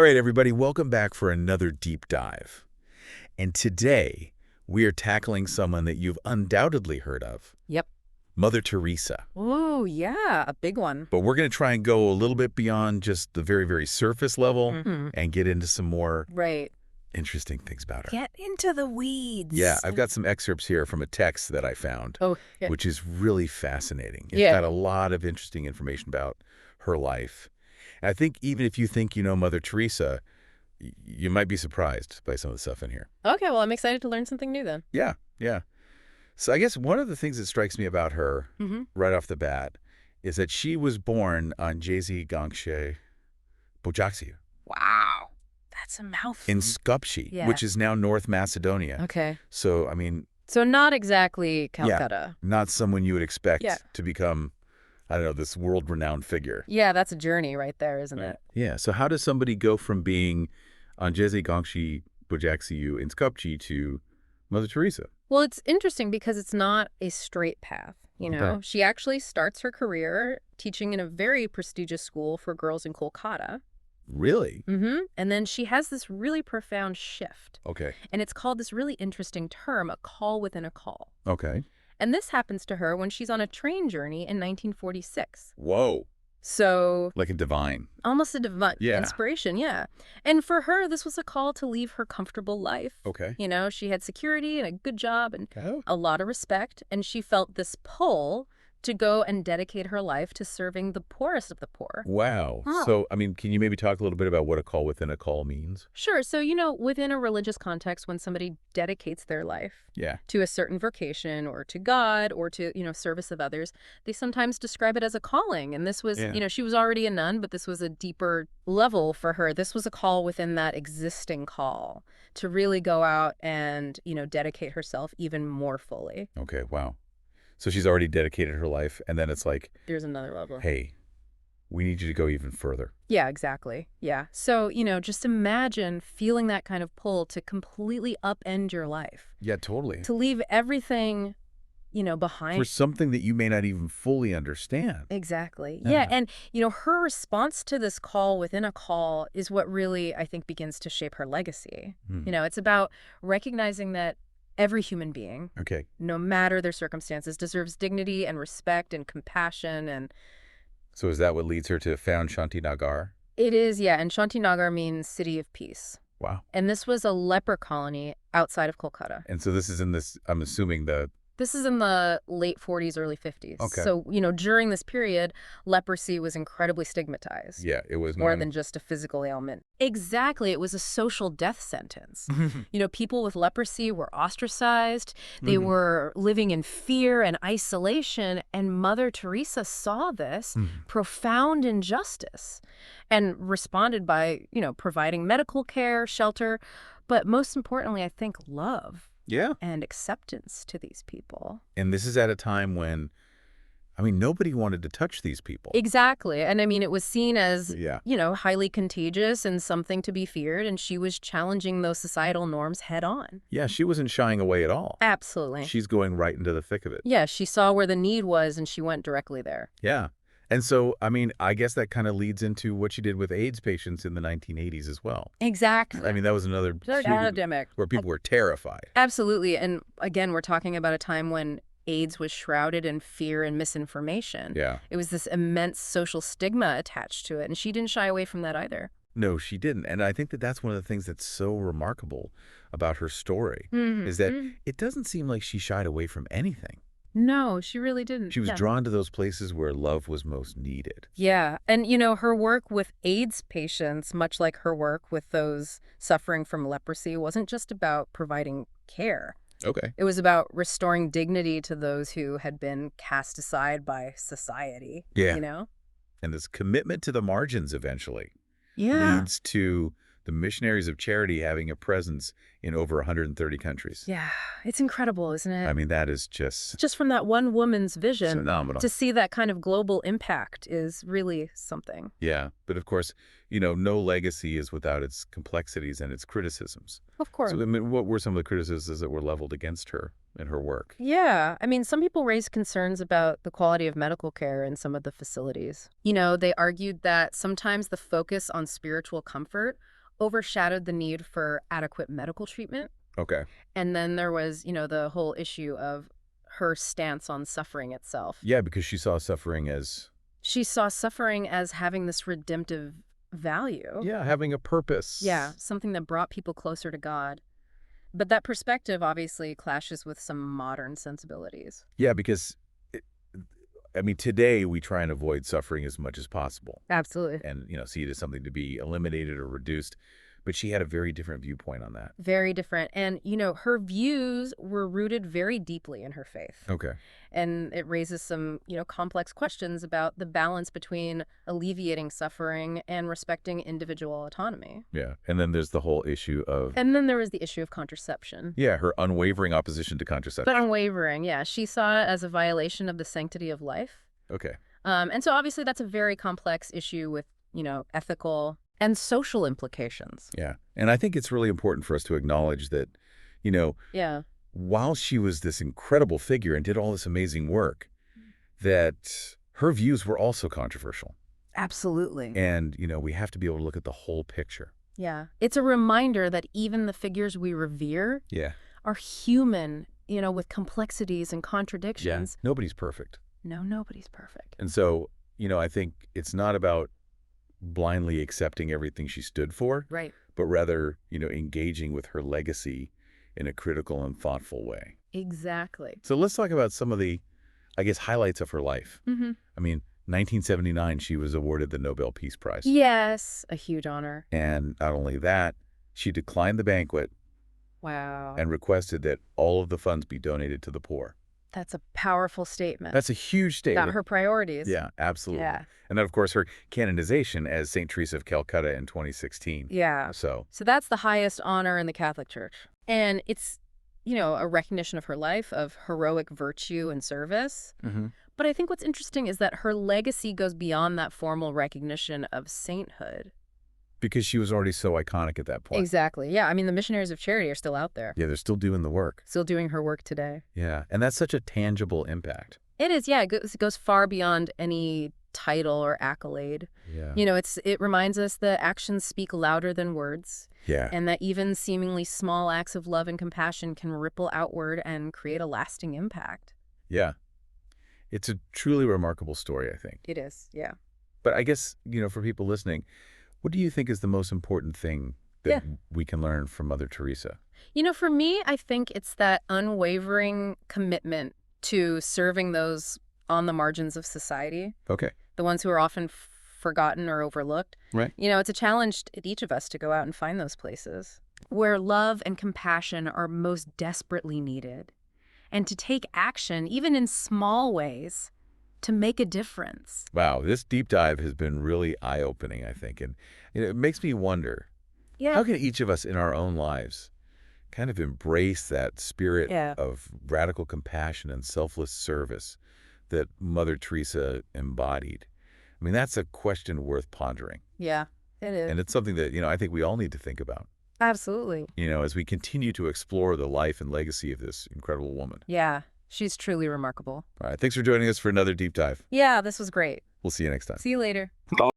All right, everybody, welcome back for another deep dive. And today, we are tackling someone that you've undoubtedly heard of. Yep. Mother Teresa. Ooh, yeah, a big one. But we're going to try and go a little bit beyond just the very, very surface level Mm-hmm. and get into some more Right. interesting things about her. Get into the weeds. Yeah, I've got some excerpts here from a text that I found, Oh, yeah. which is really fascinating. It's Yeah. got a lot of interesting information about her life. And I think even if you think you know Mother Teresa, you might be surprised by some of the stuff in here. Okay, well, I'm excited to learn something new then. Yeah, yeah. So I guess one of the things that strikes me about her right off the bat is that she was born on Anjezë Gonxhe Bojaxhiu Wow. That's a mouthful. in Skopje, Yeah. which is now North Macedonia. Okay. So, I mean, So not exactly Calcutta. not someone you would expect Yeah. to become, I don't know, this world-renowned figure. Yeah, that's a journey right there, isn't Right. it? Yeah, so how does somebody go from being Anjezë Gonxhe Bojaxhiu in Skopje to Mother Teresa? Well, it's interesting because it's not a straight path, you know. Okay. She actually starts her career teaching in a very prestigious school for girls in Kolkata. Really? And then she has this really profound shift. Okay. And it's called this really interesting term, a call within a call. Okay. And this happens to her when she's on a train journey in 1946. Whoa. So Like a divine. almost a divine Yeah. inspiration, yeah. And for her, this was a call to leave her comfortable life. Okay. You know, she had security and a good job and Oh. a lot of respect. And she felt this pull to go and dedicate her life to serving the poorest of the poor. Wow. Oh. So, I mean, can you maybe talk a little bit about what a call within a call means? Sure. So, you know, within a religious context, when somebody dedicates their life Yeah. to a certain vocation or to God or to, you know, service of others, they sometimes describe it as a calling. And this was, Yeah. you know, she was already a nun, but this was a deeper level for her. This was a call within that existing call to really go out and, you know, dedicate herself even more fully. Okay. Wow. So she's already dedicated her life, and then it's like, There's another level. hey, we need you to go even further. Yeah, exactly. Yeah. So, you know, just imagine feeling that kind of pull to completely upend your life, Yeah, totally. to leave everything, you know, For behind. something that you may not even fully understand. Exactly. Yeah. Yeah. And, you know, her response to this call within a call is what really, I think, begins to shape her legacy. You know, it's about recognizing that every human being, Okay. no matter their circumstances, deserves dignity and respect and compassion. And So is that what leads her to found Shantinagar? it is, yeah. And Shantinagar means city of peace. Wow. And this was a leper colony outside of Kolkata. And so this is in this, I'm assuming This is in the late 40s, early 50s. Okay. So, you know, during this period, leprosy was incredibly stigmatized. yeah, it was More than just a physical ailment. Exactly. It was a social death sentence. You know, people with leprosy were ostracized. They were living in fear and isolation. And Mother Teresa saw this profound injustice and responded by, you know, providing medical care, shelter, but most importantly, I think, love Yeah. and acceptance to these people. And this is at a time when, I mean, nobody wanted to touch these people. Exactly. And I mean, it was seen as, Yeah. you know, highly contagious and something to be feared. And she was challenging those societal norms head on. Yeah, she wasn't shying away at all. Absolutely. She's going right into the thick of it. Yeah, she saw where the need was and she went directly there. Yeah. And so, I mean, I guess that kind of leads into what she did with AIDS patients in the 1980s as well. Exactly. I mean, that was another huge, Epidemic. where people were terrified. Absolutely. And again, we're talking about a time when AIDS was shrouded in fear and misinformation. Yeah. It was this immense social stigma attached to it. And she didn't shy away from that either. No, she didn't. And I think that that's one of the things that's so remarkable about her story is that it doesn't seem like she shied away from anything. No, she really didn't. She was Yeah. drawn to those places where love was most needed. Yeah. And, you know, her work with AIDS patients, much like her work with those suffering from leprosy, wasn't just about providing care. Okay. It was about restoring dignity to those who had been cast aside by society. Yeah. You know? And this commitment to the margins eventually Yeah. leads to the Missionaries of Charity having a presence in over 130 countries. Yeah, it's incredible, isn't it? I mean, that is just From that one woman's vision, phenomenal. to see that kind of global impact is really something. Yeah, but of course, no legacy is without its complexities and its criticisms. Of course. So, I mean, what were some of the criticisms that were leveled against her in her work? Yeah, I mean, some people raised concerns about the quality of medical care in some of the facilities. They argued that sometimes the focus on spiritual comfort overshadowed the need for adequate medical treatment. Okay. And then there was, the whole issue of her stance on suffering itself. Yeah, because she saw suffering as... She saw suffering as having this redemptive value. Yeah, having a purpose. Yeah, something that brought people closer to God. But that perspective obviously clashes with some modern sensibilities. Yeah, because, today we try and avoid suffering as much as possible. Absolutely. And, see it as something to be eliminated or reduced. But she had a very different viewpoint on that. Very different. And, her views were rooted very deeply in her faith. Okay. And it raises some, complex questions about the balance between alleviating suffering and respecting individual autonomy. Yeah. And then there's the whole issue of... And then there was the issue of contraception. Yeah, her unwavering opposition to contraception. But unwavering, yeah. She saw it as a violation of the sanctity of life. Okay. And so obviously that's a very complex issue with, ethical and social implications. Yeah. And I think it's really important for us to acknowledge that, Yeah. while she was this incredible figure and did all this amazing work, that her views were also controversial. Absolutely. And, we have to be able to look at the whole picture. Yeah. It's a reminder that even the figures we revere are human, with complexities and contradictions. Yeah. Nobody's perfect. No, nobody's perfect. And so, I think it's not about blindly accepting everything she stood for, Right. but rather, engaging with her legacy in a critical and thoughtful way. Exactly. So let's talk about some of the, highlights of her life. Mm-hmm. 1979, she was awarded the Nobel Peace Prize. Yes, a huge honor. And not only that, she declined the banquet. Wow. And requested that all of the funds be donated to the poor. That's a powerful statement. That's a huge statement. About her priorities. Yeah, absolutely. Yeah. And then, of course, her canonization as Saint Teresa of Calcutta in 2016. Yeah. So that's the highest honor in the Catholic Church. And it's, a recognition of her life, of heroic virtue and service. Mm-hmm. But I think what's interesting is that her legacy goes beyond that formal recognition of sainthood. Because she was already so iconic at that point. Exactly. Yeah. The Missionaries of Charity are still out there. Yeah, they're still doing the work. Still doing her work today. Yeah. And that's such a tangible impact. It is. Yeah. It goes far beyond any title or accolade. Yeah. It reminds us that actions speak louder than words. Yeah. And that even seemingly small acts of love and compassion can ripple outward and create a lasting impact. Yeah. It's a truly remarkable story, I think. It is. Yeah. But I guess, for people listening, what do you think is the most important thing that we can learn from Mother Teresa? For me, I think it's that unwavering commitment to serving those on the margins of society. Okay. The ones who are often forgotten or overlooked. Right. It's a challenge to each of us to go out and find those places where love and compassion are most desperately needed, and to take action, even in small ways, to make a difference. Wow, this deep dive has been really eye-opening, I think. And it makes me wonder, how can each of us in our own lives kind of embrace that spirit of radical compassion and selfless service that Mother Teresa embodied? That's a question worth pondering. Yeah, it is. And it's something that, I think we all need to think about. Absolutely. As we continue to explore the life and legacy of this incredible woman. Yeah, she's truly remarkable. All right, thanks for joining us for another deep dive. Yeah, this was great. We'll see you next time. See you later.